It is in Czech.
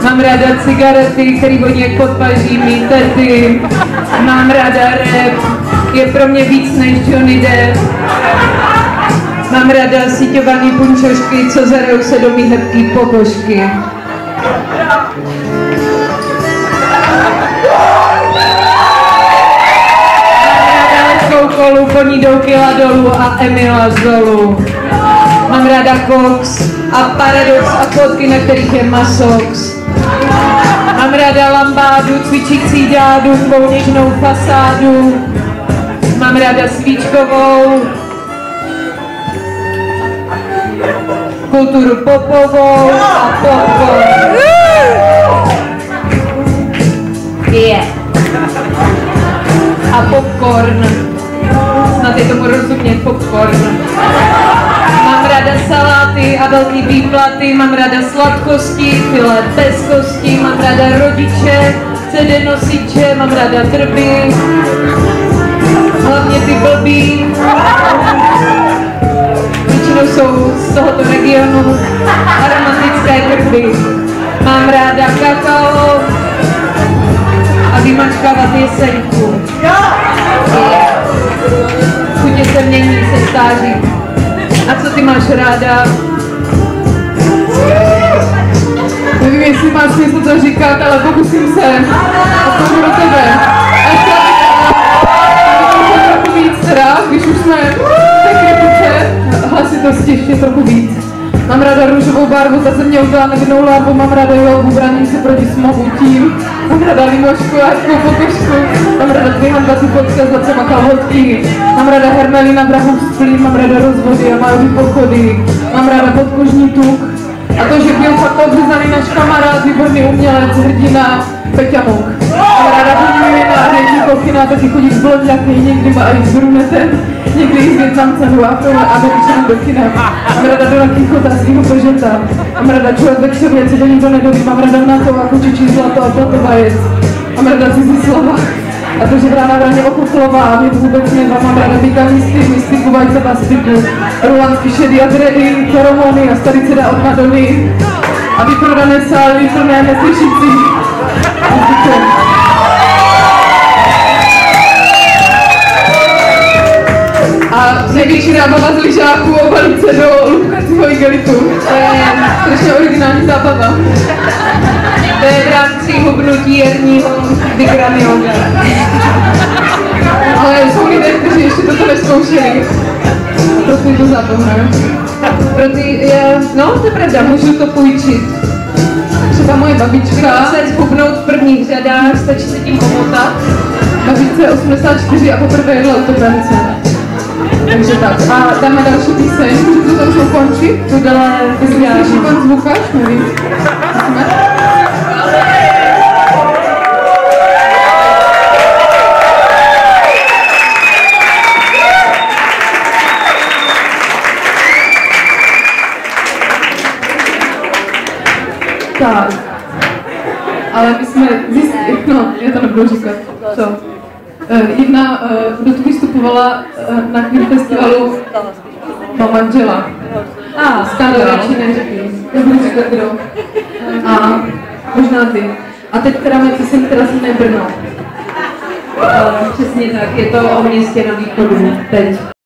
Mám ráda cigarety, který voní jak podpaží mý tety. Mám ráda rap, je pro mě víc než Johnny Depp. Mám ráda síťovaný punčošky, co zarejou se do mý hebký pokožky. Kolu, po ní jdou kila dolů a Emila z dolů. Mám ráda koks a paradox a fotky, na kterých je masox. Mám ráda lambádu, cvičící dádu, tvou něžnou fasádu. Mám ráda svíčkovou, kulturu popovou a popcorn. Yeah. A popcorn. Snad je tomu rozumět, popcorn. Mám ráda saláty a velký výplaty, mám ráda sladkosti, filet bez kosti, mám ráda rodiče, CD nosiče, mám ráda drby, hlavně ty blbý. Většinou jsou z tohoto regionu aromatické krby. Mám ráda kakao a vymačkávat jeseňku. Chutě se mění, se stáří. A co ty máš ráda? Nevím, jestli máš něco co říkat, ale pokusím se. A to pro tebe. A chtěla bych trochu víc teda, když už jsme v té kritice, hlasitosti ještě trochu víc. Mám ráda růžovou barvu, ta se mě udělala nevinnou larvu, mám ráda jogu, braním se proti smogu tím. Mám ráda limošku a hezkou pokožku, mám ráda dvihanda tu fotce s lepcema kalhotky. Mám ráda hermelina, brahov splín, mám ráda rozvody a majový pochody. Mám ráda podkožní tuk a to, že byl fakt odřezaný náš kamarád, výborný umělec, hrdina, Peťa Muk. Mám ráda Bonjuina a hejtí kochina, taky chodí z blonďaky, někdy má i s brunetem, někdy i s Větnamcem, a dotyčenem do kina. Mám ráda Dona Kichota, Pežeta. Mám ráda čurat ve křově, co to nikdo nedoví, mám ráda NATO a kočičí zlato a platová jec. Mám ráda cizí slova. A to, že brána vraně okotlova a mě to vůbec nedá, mám ráda veganisty, mystiku, vajce, pastiku, rulanský šedý a dredy, koromony a starice dá od Madony. A vyprodané sály, plné neslyšící. A největší rábava z lyžáků obalit se do lupkacího igelitu. To je strašně originální zábava. To je v rámci hubnutí jarního digranioga. Ale jsou lidé, kteří ještě toto nezkoušeli. Pro ty to zábavné. Pro ty, no to je pravda, můžu to půjčit. Třeba moje babička se zhubnout v prvních řadách, stačí se tím omotat. Babičce je 84 a poprvé jedla utopence. Takže tak. A dáme další píseň, můžu to už ukončit? Tohle je šikon zvukař, nevím. Tak, ale my jsme zjistili, no, já to nebudu říkat, co? Jedna, kdo tu vystupovala na festivalu, má manžela. Skandal, radši neřekli, nebudu říkat kdo. A možná ty. A teď teda máme píseň, která se jmenuje Brno. Přesně tak, je to o městě na východu, teď.